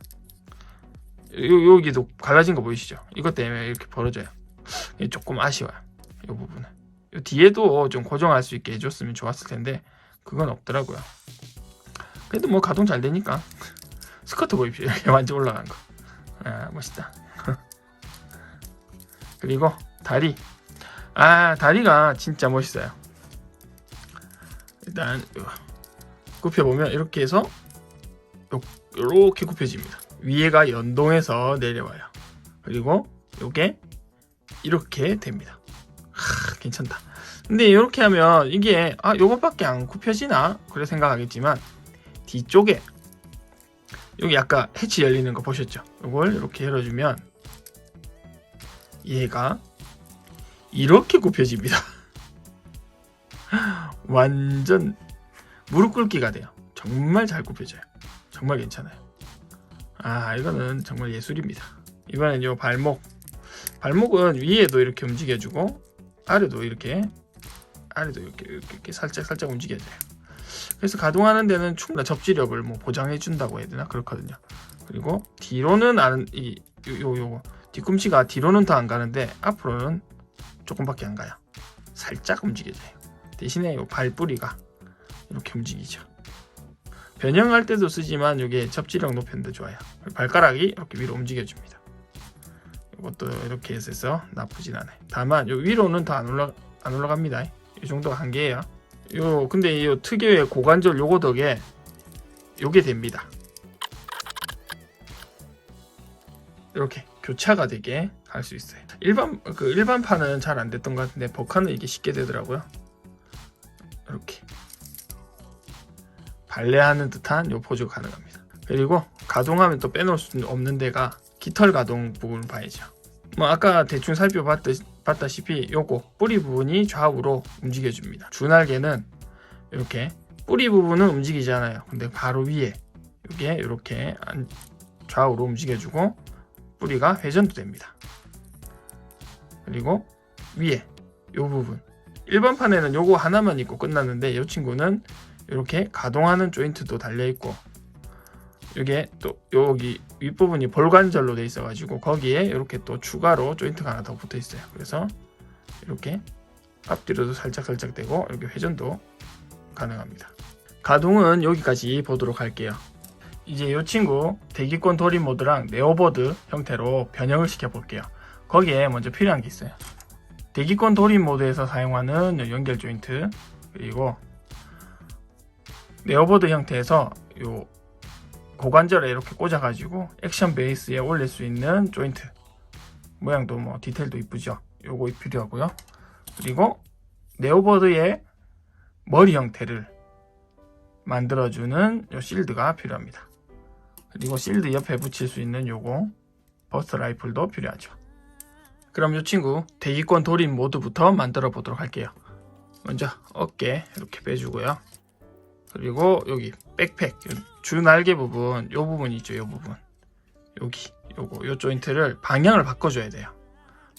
여기도 갈라진 거 보이시죠? 이것 때문에 이렇게 벌어져요. 이게 조금 아쉬워요. 이 부분은. 이 뒤에도 좀 고정할 수 있게 해줬으면 좋았을 텐데 그건 없더라고요. 그래도 가동 잘 되니까. 스커트 보입시오. 이렇게 완전 올라간 거. 멋있다. 그리고 다리가 진짜 멋있어요. 일단 굽혀보면 이렇게 해서 이렇게 굽혀집니다. 위에가 연동해서 내려와요. 그리고 요게 이렇게 됩니다. 괜찮다. 근데 이렇게 하면 이게 요것밖에 안 굽혀지나? 그래 생각하겠지만 뒤쪽에 여기 아까 해치 열리는 거 보셨죠? 요걸 이렇게 열어주면 얘가 이렇게 굽혀집니다. 완전 무릎 꿇기가 돼요. 정말 잘 굽혀져요. 정말 괜찮아요. 이거는 정말 예술입니다. 이번엔 요 발목은 위에도 이렇게 움직여주고 아래도 이렇게 살짝 움직여져요. 그래서 가동하는 데는 충분한 접지력을 보장해 준다고 해야 되나? 그렇거든요. 그리고 뒤로는 요 뒤꿈치가 뒤로는 더 안 가는데 앞으로는 조금밖에 안 가요. 살짝 움직여져요. 대신에 요 발뿌리가 이렇게 움직이죠. 변형할 때도 쓰지만 이게 접지력 높이는 데 좋아요. 발가락이 이렇게 위로 움직여줍니다. 이것도 이렇게 해서 나쁘진 않아요. 다만 요 위로는 더 안 올라갑니다. 이 정도가 한계예요. 근데 이 특유의 고관절 요거 덕에 요게 됩니다. 이렇게 교차가 되게 할 수 있어요. 일반판은 잘 안 됐던 것 같은데 버카는 이게 쉽게 되더라고요. 이렇게 발레하는 듯한 요 포즈가 가능합니다. 그리고 가동하면 또 빼놓을 수 없는 데가 깃털 가동 부분을 봐야죠. 아까 대충 살펴봤다시피 요거 뿌리 부분이 좌우로 움직여줍니다. 주날개는 이렇게 뿌리 부분은 움직이지 않아요. 근데 바로 위에 이게 이렇게 좌우로 움직여주고 뿌리가 회전도 됩니다. 그리고 위에 요 부분 일반 판에는 요거 하나만 있고 끝났는데 이 친구는 이렇게 가동하는 조인트도 달려 있고, 이게 또 여기 윗부분이 볼관절로 돼 있어 가지고 거기에 이렇게 또 추가로 조인트가 하나 더 붙어 있어요. 그래서 이렇게 앞뒤로도 살짝 되고 이렇게 회전도 가능합니다. 가동은 여기까지 보도록 할게요. 이제 이 친구 대기권 돌입 모드랑 네오보드 형태로 변형을 시켜 볼게요. 거기에 먼저 필요한 게 있어요. 대기권 돌입 모드에서 사용하는 연결 조인트, 그리고 네오보드 형태에서 요 고관절에 이렇게 꽂아 가지고 액션 베이스에 올릴 수 있는 조인트, 모양도 뭐 디테일도 이쁘죠. 요거 필요하고요. 그리고 네오보드의 머리 형태를 만들어주는 요 실드가 필요합니다. 그리고 실드 옆에 붙일 수 있는 요거 버스트 라이플도 필요하죠. 그럼 이 친구 대기권 돌입 모드부터 만들어 보도록 할게요. 먼저 어깨 이렇게 빼주고요. 그리고 여기 백팩 주 날개 부분, 요 부분 있죠. 요 부분, 여기 요 조인트를 방향을 바꿔줘야 돼요.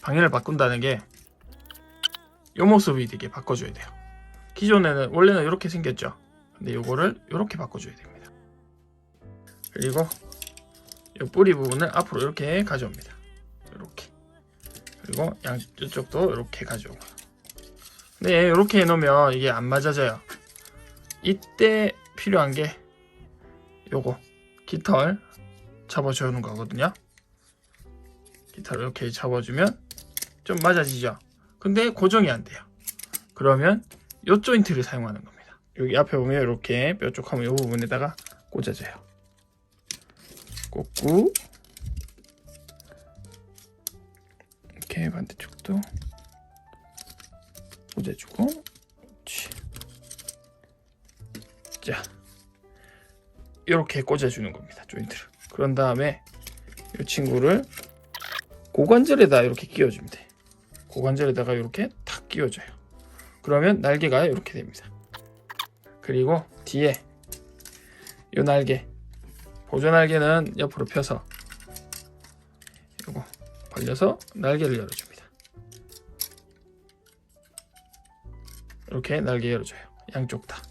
방향을 바꾼다는 게 요 모습이 되게 바꿔줘야 돼요. 기존에는 원래는 이렇게 생겼죠. 근데 요거를 이렇게 바꿔줘야 됩니다. 그리고 요 뿌리 부분을 앞으로 이렇게 가져옵니다. 이렇게. 그리고 양쪽도 이렇게 가져오고. 근데 이렇게 해놓으면 이게 안 맞아져요. 이때 필요한 게 요거 깃털 잡아주는 거거든요. 깃털 이렇게 잡아주면 좀 맞아지죠. 근데 고정이 안 돼요. 그러면 요 조인트를 사용하는 겁니다. 여기 앞에 보면 이렇게 뾰족하면 이 부분에다가 꽂아줘요. 꽂고 이렇게 반대쪽도 꽂아주고, 그렇지. 자, 이렇게 꽂아주는 겁니다. 조인트를. 그런 다음에 이 친구를 고관절에다 이렇게 끼워주면 돼. 고관절에다가 이렇게 탁 끼워줘요. 그러면 날개가 이렇게 됩니다. 그리고 뒤에 이 날개, 보조 날개는 옆으로 펴서 이거 벌려서 날개를 열어줍니다. 이렇게 날개 열어줘요. 양쪽 다.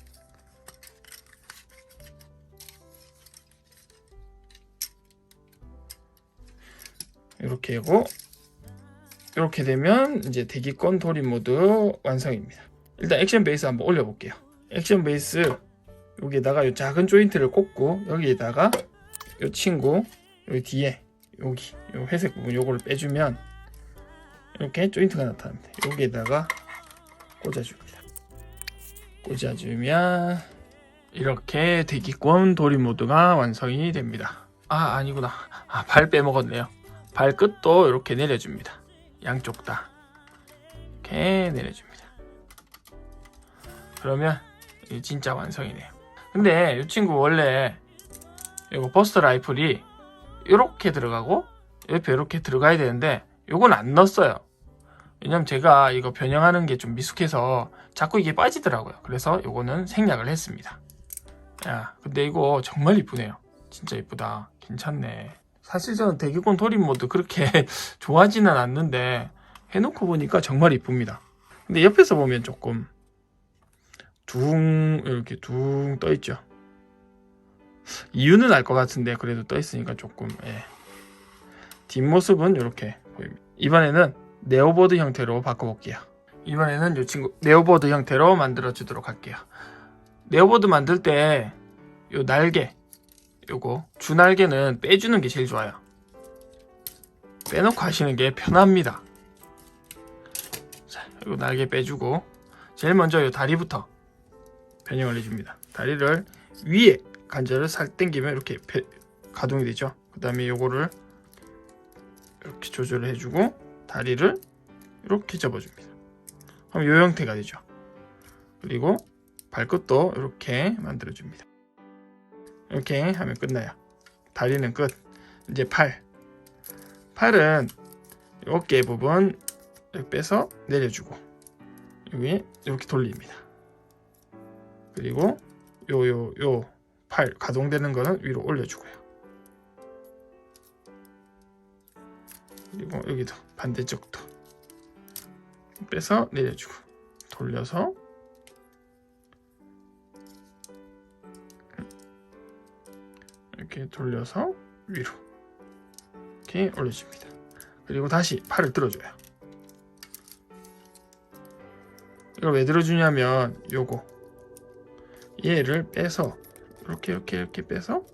이렇게 하고, 이렇게 되면 이제 대기권 돌입 모드 완성입니다. 일단 액션 베이스 한번 올려볼게요. 액션 베이스 여기에다가 이 작은 조인트를 꽂고, 여기에다가 이 친구 여기 뒤에 여기 이 회색 부분 요거를 빼주면 이렇게 조인트가 나타납니다. 여기에다가 꽂아줍니다. 꽂아주면 이렇게 대기권 돌입 모드가 완성이 됩니다. 아니구나. 발 빼먹었네요. 발끝도 이렇게 내려줍니다. 양쪽 다 이렇게 내려줍니다. 그러면 진짜 완성이네요. 근데 이 친구 원래 이거 버스트 라이플이 이렇게 들어가고 옆에 이렇게 들어가야 되는데 요건 안 넣었어요. 왜냐면 제가 이거 변형하는 게 좀 미숙해서 자꾸 이게 빠지더라고요. 그래서 요거는 생략을 했습니다. 야, 근데 이거 정말 이쁘네요. 진짜 이쁘다. 괜찮네. 사실 저는 대기권 돌입 모드 그렇게 좋아하지는 않는데 해놓고 보니까 정말 이쁩니다. 근데 옆에서 보면 조금 이렇게 둥 떠있죠. 이유는 알 것 같은데 그래도 떠있으니까 조금 뒷모습은 이렇게 보입니다. 이번에는 네오보드 형태로 바꿔볼게요. 이번에는 이 친구 네오보드 형태로 만들어 주도록 할게요. 네오보드 만들 때 요 날개, 요거 주날개는 빼주는 게 제일 좋아요. 빼놓고 하시는 게 편합니다. 자, 요 날개 빼주고 제일 먼저 요 다리부터 변형을 해줍니다. 다리를 위에 관절을 살 당기면 이렇게 가동이 되죠. 그 다음에 요거를 이렇게 조절을 해주고 다리를 이렇게 접어줍니다. 그럼 요 형태가 되죠. 그리고 발끝도 이렇게 만들어줍니다. 이렇게 하면 끝나요. 다리는 끝. 이제 팔은 어깨 부분 빼서 내려주고 여기 이렇게 돌립니다. 그리고 요 팔 가동되는 거는 위로 올려주고요. 그리고 여기도 반대쪽도 빼서 내려주고 돌려서 이렇게 돌려서 위로 이렇게 올려줍니다. 그리고 다시 팔을 들어줘요. 이걸 왜 들어주냐면 요거 얘를 빼서 이렇게 빼서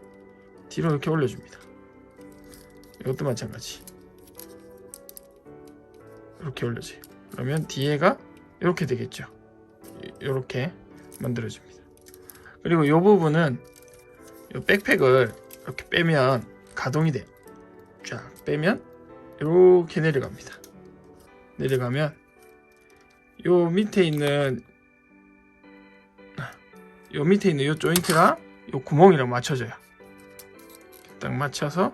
뒤로 이렇게 올려줍니다. 이것도 마찬가지. 이렇게 올려줘요. 그러면 뒤에가 이렇게 되겠죠. 이렇게 만들어줍니다. 그리고 이 부분은 이 백팩을 이렇게 빼면 가동이 돼요. 쫙 빼면 이렇게 내려갑니다. 내려가면 요 밑에 있는 요 조인트랑 요 구멍이랑 맞춰져요. 딱 맞춰서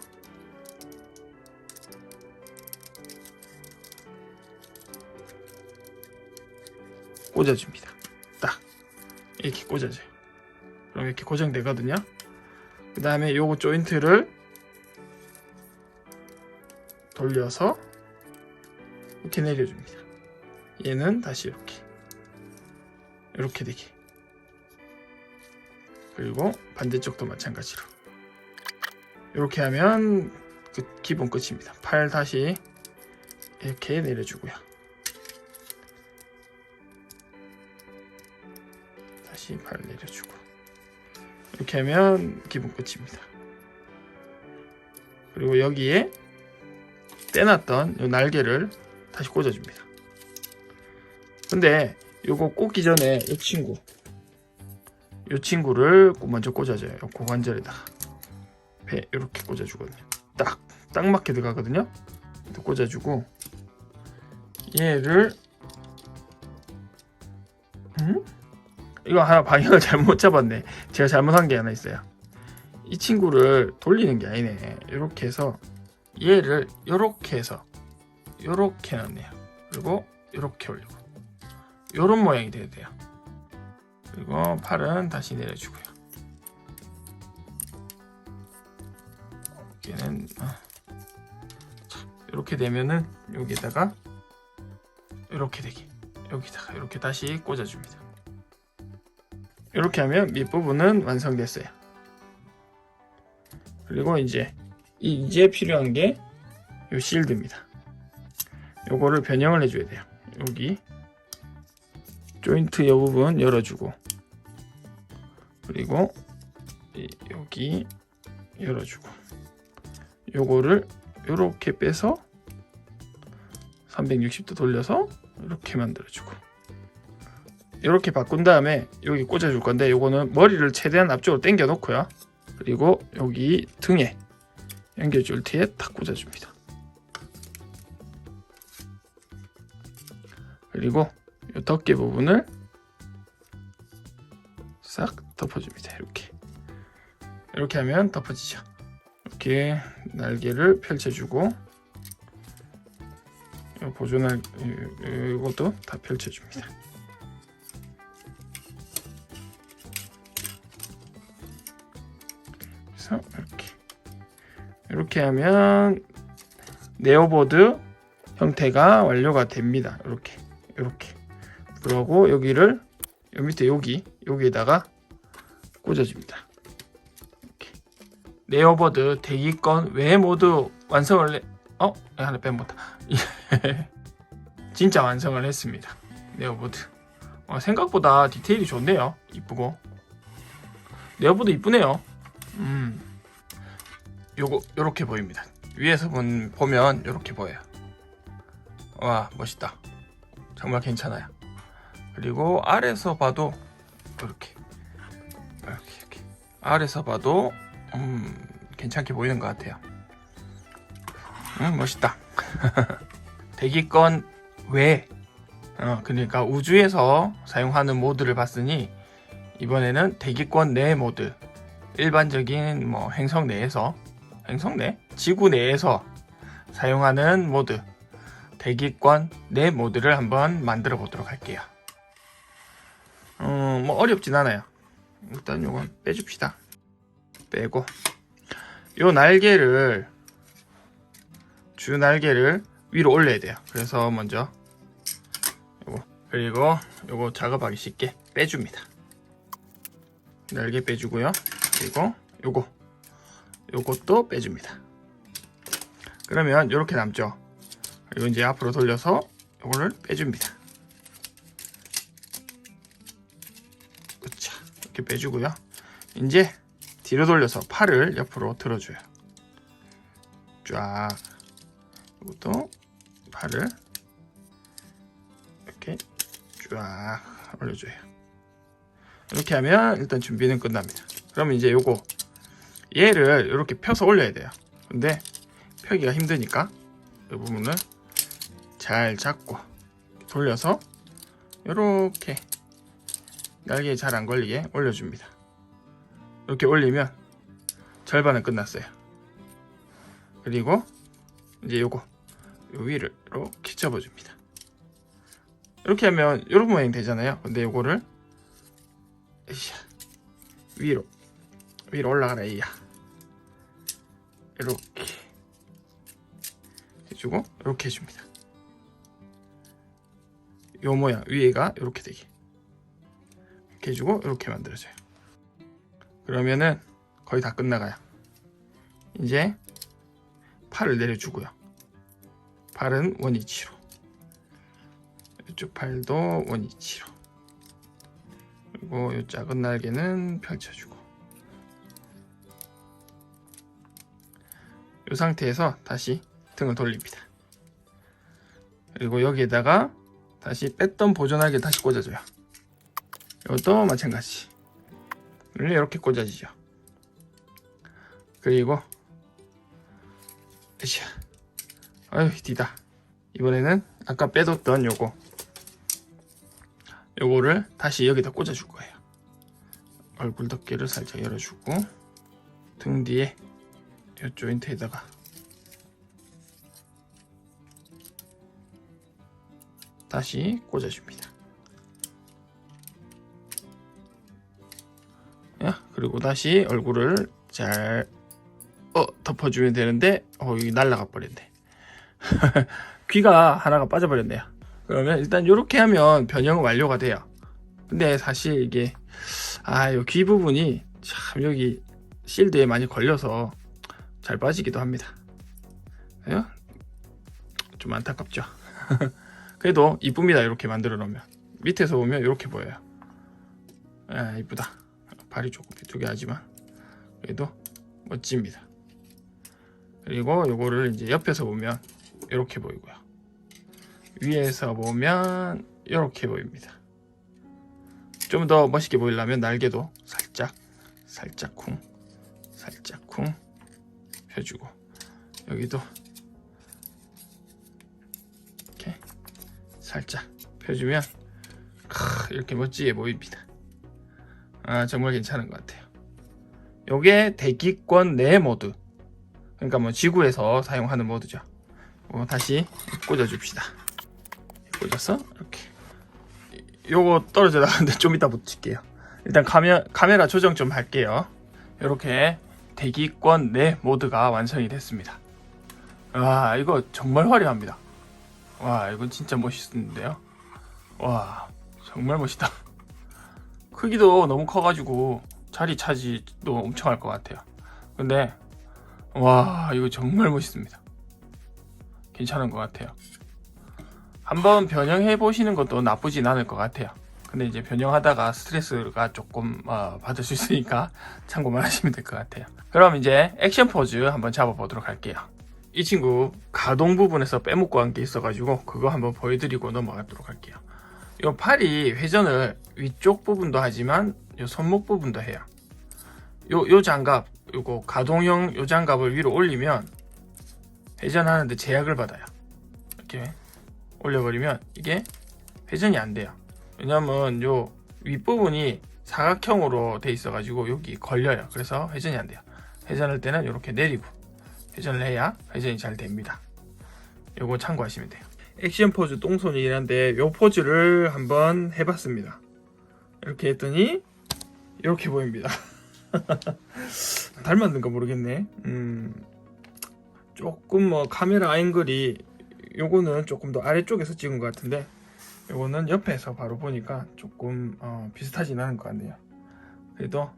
꽂아줍니다. 딱 이렇게 꽂아져요. 그럼 이렇게 고정되거든요. 그 다음에 요거 조인트를 돌려서 이렇게 내려줍니다. 얘는 다시 이렇게 되게. 그리고 반대쪽도 마찬가지로 이렇게 하면 기본 끝입니다. 팔 다시 이렇게 내려주고요. 다시 팔 내려주고 이렇게 하면 기본 끝입니다. 그리고 여기에 떼놨던 이 날개를 다시 꽂아줍니다. 근데 요거 꽂기 전에 이 친구를 먼저 꽂아줘요. 고관절에다가 배 이렇게 꽂아주거든요. 딱 맞게 들어가거든요. 꽂아주고 얘를 이거 하나 방향을 잘못 잡았네. 제가 잘못한 게 하나 있어요. 이 친구를 돌리는 게 아니네. 이렇게 해서 얘를 이렇게 해서 이렇게 놨네요. 그리고 이렇게 올리고 이런 모양이 돼야 돼요. 그리고 팔은 다시 내려주고요. 어깨는 이렇게 되면은 여기다가 이렇게 되게 여기다가 이렇게 다시 꽂아줍니다. 이렇게 하면 밑부분은 완성됐어요. 그리고 이제 필요한 게 이 실드입니다. 요거를 변형을 해줘야 돼요. 여기 조인트 이 부분 열어주고 그리고 여기 열어주고 요거를 이렇게 빼서 360도 돌려서 이렇게 만들어주고 이렇게 바꾼 다음에 여기 꽂아줄 건데 요거는 머리를 최대한 앞쪽으로 당겨 놓고요. 그리고 여기 등에 연결줄 뒤에 탁 꽂아줍니다. 그리고 이 덮개 부분을 싹 덮어줍니다. 이렇게 하면 덮어지죠. 이렇게 날개를 펼쳐주고 보조날 이것도 다 펼쳐줍니다. 그래서 이렇게 하면 네오보드 형태가 완료가 됩니다. 이렇게 그러고 여기를 요 밑에 여기에다가 꽂아줍니다. 네오보드 대기권 외 모두 완성을 하나 빼먹었다. 진짜 완성을 했습니다. 네오보드 생각보다 디테일이 좋네요. 이쁘고 네오보드 이쁘네요. 요렇게 보입니다. 위에서 보면 요렇게 보여요. 와, 멋있다. 정말 괜찮아요. 그리고 아래에서 봐도 이렇게 아래에서 봐도 괜찮게 보이는 것 같아요. 멋있다. 대기권 외 그러니까 우주에서 사용하는 모드를 봤으니 이번에는 대기권 내 모드, 일반적인 행성 내에서 지구 내에서 사용하는 모드, 대기권 내 모드를 한번 만들어 보도록 할게요. 어렵진 않아요. 일단 요건 빼줍시다. 빼고 요 날개를 주 날개를 위로 올려야 돼요. 그래서 먼저 요거 그리고 요거 작업하기 쉽게 빼줍니다. 날개 빼주고요. 그리고 요것도 빼줍니다. 그러면 요렇게 남죠. 그리고 이제 앞으로 돌려서 요거를 빼줍니다. 그쵸. 이렇게 빼주고요. 이제 뒤로 돌려서 팔을 옆으로 들어줘요. 쫙. 이것도 팔을 이렇게 쫙 올려줘요. 이렇게 하면 일단 준비는 끝납니다. 그러면 이제 요거 얘를 이렇게 펴서 올려야 돼요. 근데 펴기가 힘드니까 이 부분을 잘 잡고 돌려서 이렇게 날개에 잘 안 걸리게 올려줍니다. 이렇게 올리면 절반은 끝났어요. 그리고 이제 요거 요 위를 이렇게 접어줍니다. 이렇게 하면 이런 모양이 되잖아요. 근데 요거를 위로 올라가라 이야. 이렇게 해주고 이렇게 해줍니다. 요 모양 위에가 이렇게 되게 이렇게 해주고 이렇게 만들어져요. 그러면은 거의 다 끝나가요. 이제 팔을 내려주고요. 팔은 원위치로, 이쪽 팔도 원위치로, 그리고 이 작은 날개는 펼쳐주고, 이 상태에서 다시 등을 돌립니다. 그리고 여기에다가 다시 뺐던 보존날개 다시 꽂아줘요. 이것도 마찬가지. 이렇게 꽂아지죠. 그리고 아유 뒤다. 이번에는 아까 빼뒀던 요거를 다시 여기다 꽂아줄 거예요. 얼굴 덮개를 살짝 열어주고 등 뒤에 이 조인트에다가 다시 꽂아줍니다. 그리고 다시 얼굴을 잘 덮어주면 되는데 여기 날라가 버렸네. 귀가 하나가 빠져버렸네요. 그러면 일단 이렇게 하면 변형은 완료가 돼요. 근데 사실 이게 요 귀 부분이 참 여기 실드에 많이 걸려서 잘 빠지기도 합니다. 좀 안타깝죠. 그래도 이쁩니다. 이렇게 만들어 놓으면 밑에서 보면 이렇게 보여요. 이쁘다. 발이 조금 비투게 하지만 그래도 멋집니다. 그리고 요거를 이제 옆에서 보면 이렇게 보이고요. 위에서 보면 이렇게 보입니다. 좀 더 멋있게 보이려면 날개도 살짝 쿵 펴주고, 여기도 이렇게 살짝 펴주면 이렇게 멋지게 보입니다. 정말 괜찮은 것 같아요. 요게 대기권 내 모드, 그러니까 뭐 지구에서 사용하는 모드죠. 다시 꽂아줍시다. 꽂아서 이렇게. 요거 떨어져 나가는데 좀 이따 붙일게요. 일단 카메라 조정 좀 할게요. 이렇게 대기권 내 모드가 완성이 됐습니다. 와, 이거 정말 화려합니다. 와, 이거 진짜 멋있는데요. 와, 정말 멋있다. 크기도 너무 커가지고 자리 차지도 엄청 할 것 같아요. 근데 와, 이거 정말 멋있습니다. 괜찮은 것 같아요. 한번 변형해 보시는 것도 나쁘진 않을 것 같아요. 근데 이제 변형하다가 스트레스가 조금 받을 수 있으니까 참고만 하시면 될 것 같아요. 그럼 이제 액션 포즈 한번 잡아보도록 할게요. 이 친구 가동 부분에서 빼먹고 한 게 있어가지고 그거 한번 보여드리고 넘어가도록 할게요. 이 팔이 회전을 위쪽 부분도 하지만 이 손목 부분도 해요. 요 장갑, 요거 가동형 요 장갑을 위로 올리면 회전하는데 제약을 받아요. 이렇게 올려버리면 이게 회전이 안 돼요. 왜냐면 요 윗부분이 사각형으로 돼 있어가지고 여기 걸려요. 그래서 회전이 안 돼요. 회전할 때는 이렇게 내리고 회전을 해야 회전이 잘 됩니다. 요거 참고하시면 돼요. 액션 포즈 똥손이긴 한데 요 포즈를 한번 해봤습니다. 이렇게 했더니 이렇게 보입니다. 닮았는가 모르겠네. 조금 카메라 앵글이 요거는 조금 더 아래쪽에서 찍은 것 같은데 요거는 옆에서 바로 보니까 조금 비슷하진 않은 것 같네요. 그래도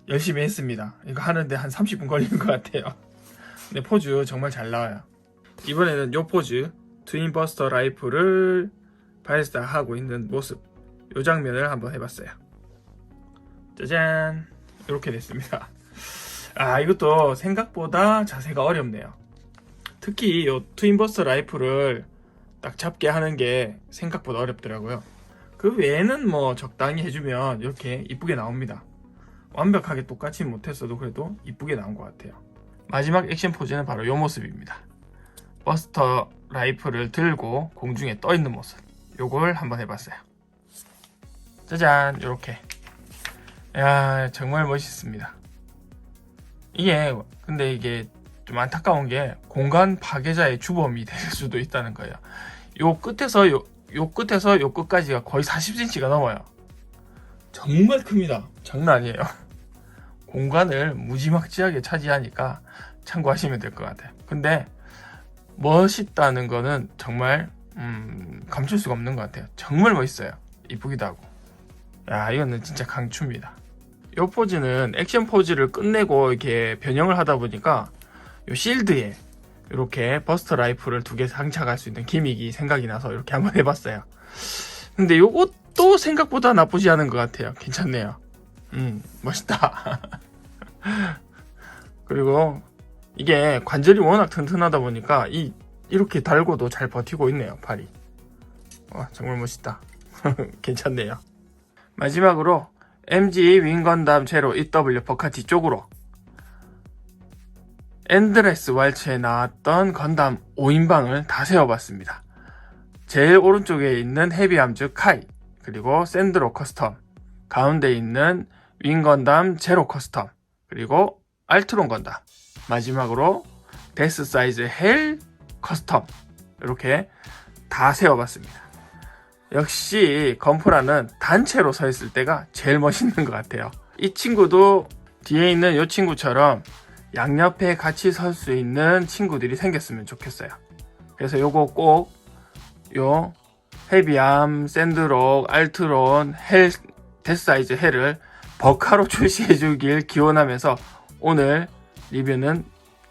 열심히 했습니다. 이거 하는데 한 30분 걸리는 것 같아요. 근데 포즈 정말 잘 나와요. 이번에는 요 포즈, 트윈 버스터 라이플을 발사하고 있는 모습, 요 장면을 한번 해봤어요. 짜잔, 이렇게 됐습니다. 이것도 생각보다 자세가 어렵네요. 특히 요 트윈 버스터 라이플을 딱 잡게 하는 게 생각보다 어렵더라고요. 그 외에는 뭐 적당히 해주면 이렇게 이쁘게 나옵니다. 완벽하게 똑같이 못했어도 그래도 이쁘게 나온 것 같아요. 마지막 액션 포즈는 바로 이 모습입니다. 버스터 라이플을 들고 공중에 떠 있는 모습, 요걸 한번 해봤어요. 짜잔, 요렇게. 야, 정말 멋있습니다. 근데 이게 좀 안타까운 게 공간 파괴자의 주범이 될 수도 있다는 거예요. 요 끝에서 요 끝까지가 거의 40cm가 넘어요. 정말 큽니다. 장난 아니에요. 공간을 무지막지하게 차지하니까 참고하시면 될 것 같아요. 근데 멋있다는 거는 정말 감출 수가 없는 것 같아요. 정말 멋있어요. 이쁘기도 하고. 야, 이거는 진짜 강추입니다. 이 포즈는 액션 포즈를 끝내고 이렇게 변형을 하다 보니까 요 실드에 이렇게 버스터 라이플을 2개 장착할 수 있는 기믹이 생각이 나서 이렇게 한번 해봤어요. 근데 요것도 생각보다 나쁘지 않은 것 같아요. 괜찮네요. 멋있다. 그리고 이게 관절이 워낙 튼튼하다 보니까 이렇게 달고도 잘 버티고 있네요. 팔이. 와, 정말 멋있다. 괜찮네요. 마지막으로 MG 윙건담 제로 EW 버카티 쪽으로 엔드레스 왈츠에 나왔던 건담 5인방을 다 세워봤습니다. 제일 오른쪽에 있는 헤비함즈 카이, 그리고 샌드로 커스텀, 가운데 있는 윙건담 제로 커스텀, 그리고 알트론 건담, 마지막으로 데스 사이즈 헬 커스텀, 이렇게 다 세워봤습니다. 역시 건프라는 단체로 서 있을 때가 제일 멋있는 것 같아요. 이 친구도 뒤에 있는 이 친구처럼 양옆에 같이 설 수 있는 친구들이 생겼으면 좋겠어요. 그래서 요거 꼭 요 헤비암, 샌드록, 알트론, 헬, 데스사이즈 헬을 버카로 출시해 주길 기원하면서 오늘 리뷰는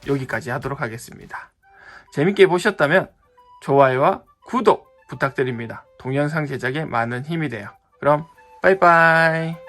여기까지 하도록 하겠습니다. 재밌게 보셨다면 좋아요와 구독 부탁드립니다. 동영상 제작에 많은 힘이 돼요. 그럼 빠이빠이.